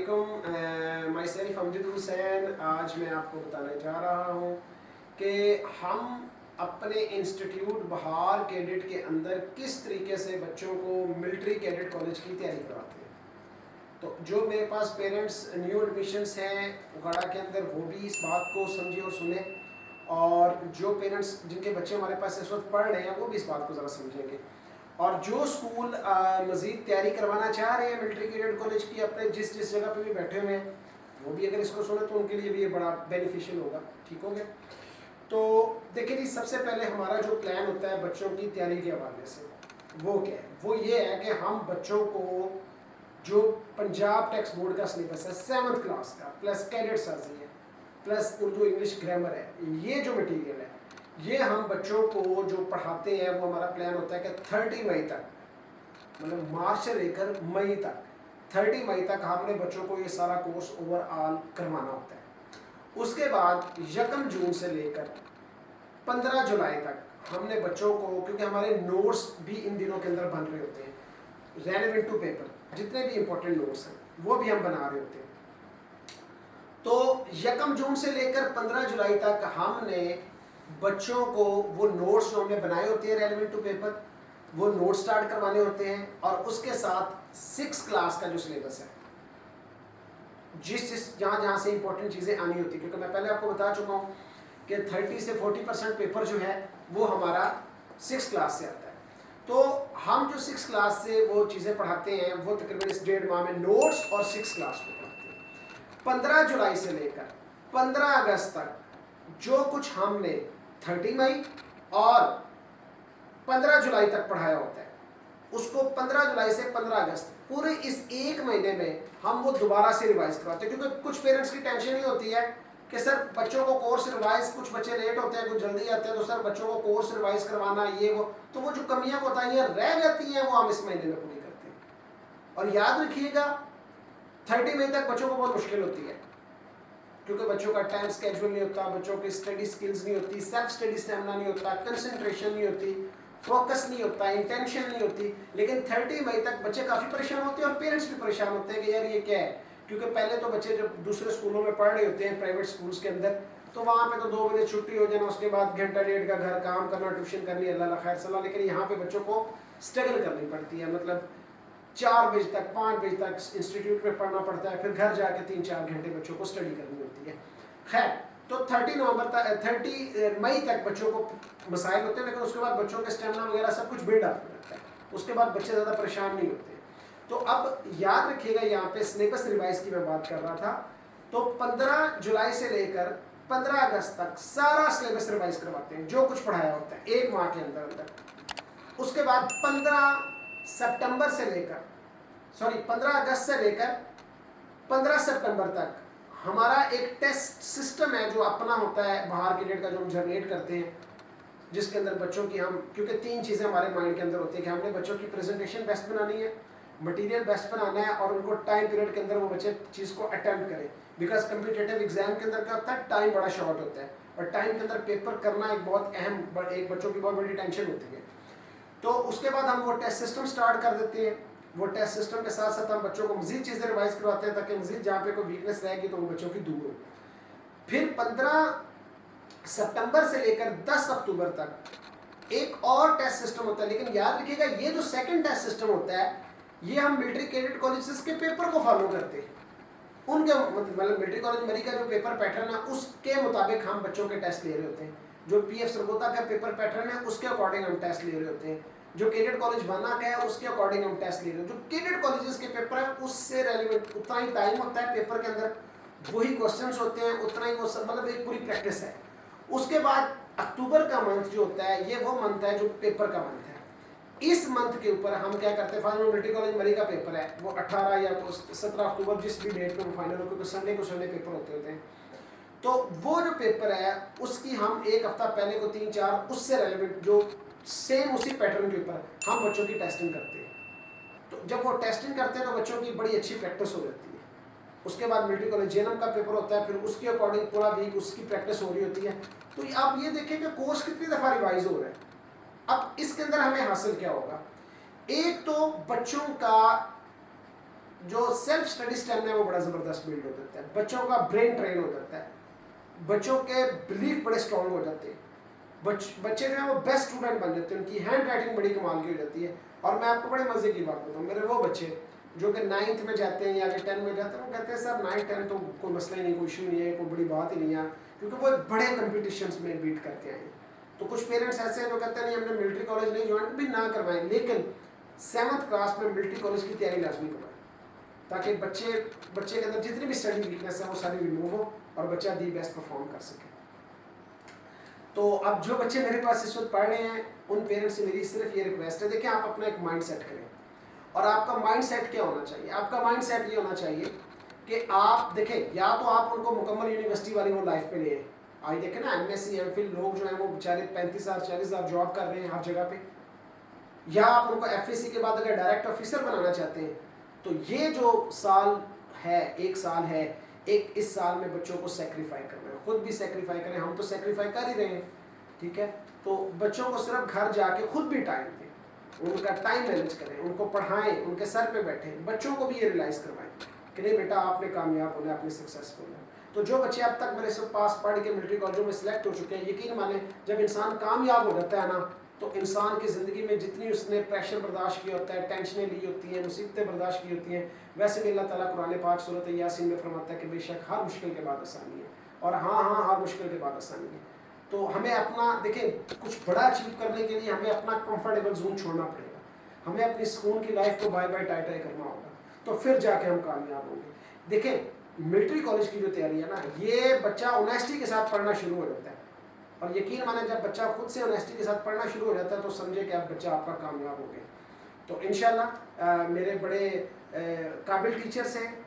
अस्सलामुअलैकुम। My self Amjad Hussain. आज मैं आपको बताने जा रहा हूँ कि हम अपने इंस्टीट्यूट बहार कैडेट के अंदर किस तरीके से बच्चों को मिलिट्री कैडेट कॉलेज की तैयारी करवाते हैं। तो जो मेरे पास पेरेंट्स न्यू एडमिशन्स हैं उगाड़ा के अंदर, वो भी इस बात को समझे और सुने, और जो पेरेंट्स जिनके बच्चे हमारे पास इस वक्त पढ़ रहे हैं वो भी इस बात को ज़रा समझेंगे। और जो स्कूल मज़ीद तैयारी करवाना चाह रहे हैं मिलिट्री कैडेट कॉलेज की, अपने जिस जिस जगह पे भी बैठे हुए हैं, वो भी अगर इसको सुने तो उनके लिए भी ये बड़ा बेनिफिशियल होगा। ठीक हो गया? तो देखिए जी, सबसे पहले हमारा जो प्लान होता है बच्चों की तैयारी के हवाले से, वो क्या है? वो ये है कि हम बच्चों को जो पंजाब टेक्स्ट बोर्ड का सिलेबस है 7th क्लास का, प्लस कैडेट सर्जरी है, प्लस उर्दू इंग्लिश ग्रामर है, ये जो मटीरियल है ये हम बच्चों को जो पढ़ाते हैं, वो हमारा प्लान होता है कि 30 मई तक, मतलब मार्च से लेकर मई तक, 30 मई तक हमने बच्चों को ये सारा कोर्स ओवरऑल करवाना होता है। उसके बाद 1 जून से लेकर 15 जुलाई तक हमने बच्चों को, क्योंकि हमारे नोट्स भी इन दिनों के अंदर बन रहे होते हैं, रेलेवेंट टू पेपर, जितने भी इंपॉर्टेंट नोट्स हैं वो भी हम बना रहे होते हैं। तो 1 जून से लेकर 15 जुलाई तक हमने बच्चों को वो नोट्स जो हमने बनाए होते हैं रेलेवेंट टू पेपर, वो नोट स्टार्ट करवाने होते हैं, और उसके साथ 6 क्लास का जो सिलेबस है, जिस जहाँ से इंपॉर्टेंट चीज़ें आनी होती है, क्योंकि मैं पहले आपको बता चुका हूँ कि 30 से 40% पेपर जो है वो हमारा 6 क्लास से आता है। तो हम जो 6 क्लास से वो चीज़ें पढ़ाते हैं वो तकरीबन इस 1.5 माह में नोट्स और 6 क्लास को पढ़ाते हैं। 15 जुलाई से लेकर 15 अगस्त तक जो कुछ हमने 30 मई और 15 जुलाई तक पढ़ाया होता है, उसको 15 जुलाई से 15 अगस्त पूरे इस 1 महीने में हम वो दोबारा से रिवाइज करवाते हैं। क्योंकि कुछ पेरेंट्स की टेंशन ही होती है कि सर बच्चों को कोर्स रिवाइज, कुछ बच्चे लेट होते हैं, कुछ जल्दी आते हैं, तो सर बच्चों को कोर्स रिवाइज करवाना ये वो, तो वो जो कमियां कोताहियां रह जाती हैं वो हम इस महीने में पूरी करते हैं। और याद रखिएगा 30 मई तक बच्चों को बहुत मुश्किल होती है, क्योंकि बच्चों का टाइम स्केड्यूल नहीं होता, बच्चों की स्टडी स्किल्स नहीं होती, सेल्फ स्टडी स्टैमिना नहीं होता, कंसंट्रेशन नहीं होती, फोकस नहीं होता, इंटेंशन नहीं होती। लेकिन 30 मई तक बच्चे काफ़ी परेशान होते हैं और पेरेंट्स भी परेशान होते हैं कि यार ये क्या है। क्योंकि पहले तो बच्चे जब दूसरे स्कूलों में पढ़ रहे होते हैं, प्राइवेट स्कूल्स के अंदर, तो वहाँ पे तो 2 बजे छुट्टी हो जाना, उसके बाद घंटा डेढ़ का घर काम करना, ट्यूशन करनी, अल्लाह खैर सलाह। लेकिन यहाँ पे बच्चों को स्ट्रगल करनी पड़ती है, मतलब 4 बजे तक 5 बजे तक इंस्टीट्यूट में पढ़ना पड़ता है, फिर घर जाके 3-4 घंटे बच्चों को स्टडी करनी होती है। खैर, तो 30 मई तक बच्चों को मसाइल होते हैं, लेकिन उसके बाद बच्चों के स्टेमिना वगैरह सब कुछ बिल्ड अप हो जाता है, उसके बाद बच्चे ज़्यादा परेशान नहीं होते। तो अब याद रखिएगा, यहाँ पे सिलेबस रिवाइज की मैं बात कर रहा था, तो 15 जुलाई से लेकर 15 अगस्त तक सारा सिलेबस रिवाइज करवाते हैं, जो कुछ पढ़ाया होता है 1 माह के अंदर अंदर। उसके बाद 15 सितंबर से लेकर 15 अगस्त से लेकर 15 सितंबर तक हमारा एक टेस्ट सिस्टम है जो अपना होता है बाहर कैडेट का, जो हम जनरेट करते हैं, जिसके अंदर बच्चों की हम, क्योंकि 3 चीज़ें हमारे माइंड के अंदर होती है कि हमने बच्चों की प्रेजेंटेशन बेस्ट बनानी है, मटेरियल बेस्ट बनाना है, और उनको टाइम पीरियड के अंदर वो बच्चे चीज़ को अटेम्प्ट करें। बिकॉज कम्पिटिटिव एग्जाम के अंदर क्या होता है, टाइम बड़ा शॉर्ट होता है, और टाइम के अंदर पेपर करना एक बहुत अहम, एक बच्चों की बहुत बड़ी टेंशन होती है। तो उसके बाद हम वो टेस्ट सिस्टम स्टार्ट कर देते हैं। वो टेस्ट सिस्टम के साथ साथ हम बच्चों को मज़ीद चीज़ें रिवाइज करवाते हैं, ताकि मज़ीद जहाँ पे कोई वीकनेस रहेगी तो वो बच्चों की दूर हो। फिर 15 सितंबर से लेकर 10 अक्टूबर तक एक और टेस्ट सिस्टम होता है। लेकिन याद रखिएगा, ये जो सेकंड टेस्ट सिस्टम होता है, ये हम मिलिट्री कैडेट कॉलेजेस के पेपर को फॉलो करते हैं। उनके मतलब मिलिट्री कॉलेज मरी का जो पेपर पैटर्न है उसके मुताबिक हम बच्चों के टेस्ट ले रहे होते हैं। जो PF सरगोदा का पेपर पैटर्न है उसके अकॉर्डिंग हम टेस्ट ले रहे होते हैं। जो कैडेट कॉलेज वाना का है उसके अकॉर्डिंग हम टेस्ट ले रहे हैं। जो कैडेट कॉलेजेस के पेपर है उससे रेलिवेंट उतना ही टाइम होता है पेपर के अंदर, वही क्वेश्चंस होते हैं, उतना ही वो सब, मतलब एक पूरी प्रैक्टिस है। उसके बाद अक्टूबर का मंथ जो होता है, ये वो मंथ है जो पेपर का मंथ है। इस मंथ के ऊपर हम क्या करते हैं, फाइनल मिलिट्री कॉलेज मरी का पेपर है, वो 18 या 17 अक्टूबर, जिस भी डेट पे वो फाइनल हो, क्योंकि संडे को संडे पेपर होते हैं। तो वो जो पेपर है उसकी हम 1 हफ्ता पहले को 3-4 उससे रेलिवेंट, जो सेम उसी पैटर्न के ऊपर हम बच्चों की टेस्टिंग करते हैं। तो जब वो टेस्टिंग करते हैं तो बच्चों की बड़ी अच्छी प्रैक्टिस हो जाती है। उसके बाद मिलिट्री कॉलेज JNM का पेपर होता है, फिर उसके अकॉर्डिंग पूरा वीक उसकी प्रैक्टिस हो रही होती है। तो आप ये देखें कि कोर्स कितनी दफ़ा रिवाइज हो रहा है। अब इसके अंदर हमें हासिल क्या होगा, एक तो बच्चों का जो सेल्फ स्टडी स्टैमिना है वो बड़ा ज़बरदस्त बिल्ड हो जाता है, बच्चों का ब्रेन ट्रेन हो जाता है, बच्चों के बिलीफ बड़े स्ट्रॉन्ग हो जाते हैं, बच्चे जो है वो बेस्ट स्टूडेंट बन जाते हैं, उनकी हैंड राइटिंग बड़ी कमाल की हो जाती है। और मैं आपको बड़े मज़े की बात बताऊँ, मेरे वो बच्चे जो कि 9th में जाते हैं या कि 10 में जाते हैं, वो कहते हैं सर 9 10 तो कोई मसला ही नहीं, कोई इशू नहीं है, कोई बड़ी बात ही नहीं है, क्योंकि वो बड़े कंपटीशंस में बीट करके आए हैं। तो कुछ पेरेंट्स ऐसे हैं जो कहते हैं नहीं हमने मिलिट्री कॉलेज नहीं ज्वाइन भी ना करवाएं, लेकिन 7th क्लास में मिलिट्री कॉलेज की तैयारी लाजमी करवाएं, ताकि बच्चे के अंदर जितनी भी स्टडी वीकनेस है वो सारी रिमूव हो और बच्चा दी बेस्ट परफॉर्म कर सके। तो अब जो बच्चे मेरे पास इस वक्त पढ़ रहे हैं उन पेरेंट्स से मेरी सिर्फ ये रिक्वेस्ट है, देखिए आप अपना एक माइंड सेट करें, और आपका माइंड सेट क्या होना चाहिए? आपका माइंड सेट ये होना चाहिए कि आप देखें, या तो आप उनको मुकम्मल यूनिवर्सिटी वाली वो लाइफ पे ले आए, आज देखें ना MSc MPhil लोग जो हैं वो बेचारे 35,000 40,000 जॉब कर रहे हैं हर जगह पे, या आप उनको FAC के बाद अगर डायरेक्ट ऑफिसर बनाना चाहते हैं तो ये जो साल है, 1 साल है, इस साल में बच्चों को सेक्रीफाई करना है, खुद भी सेक्रीफाई करें, हम तो सेक्रीफाई कर ही रहे हैं, ठीक है। तो बच्चों को सिर्फ घर जाके खुद भी टाइम दें, उनका टाइम मैनेज करें, उनको पढ़ाएं, उनके सर पे बैठें, बच्चों को भी ये रियलाइज़ करवाएं कि नहीं बेटा आपने कामयाब होना, आपने सक्सेसफुल होना। तो जो बच्चे अब तक मेरे से पास पढ़ के मिलिट्री कॉलेजों में सिलेक्ट हो चुके हैं, यकीन माने जब इंसान कामयाब हो जाता है ना, तो इंसान की ज़िंदगी में जितनी उसने प्रेशर बर्दाश्त किया होता है, टेंशनें ली होती हैं, मुसीबतें बर्दाश्त की होती हैं, वैसे भी अल्लाह ताला कुरान पाक सूरत यासीन में फरमाता है कि बेशक हर मुश्किल के बाद आसानी है, और हाँ हर मुश्किल के बाद आसानी है। तो हमें अपना देखें, कुछ बड़ा अचीव करने के लिए हमें अपना कंफर्टेबल जोन छोड़ना पड़ेगा, हमें अपनी सुकून की लाइफ को बाय बाय टाई टाई करना होगा, तो फिर जाके हम कामयाब होंगे। देखें मिलिट्री कॉलेज की जो तैयारी है ना, ये बच्चा ऑनेस्टी के साथ पढ़ना शुरू हो जाता है, और यकीन माने जब बच्चा खुद से ऑनेस्टी के साथ पढ़ना शुरू हो जाता है तो समझे कि अब बच्चा आपका कामयाब हो गया। तो इंशाल्लाह मेरे बड़े काबिल टीचर्स हैं,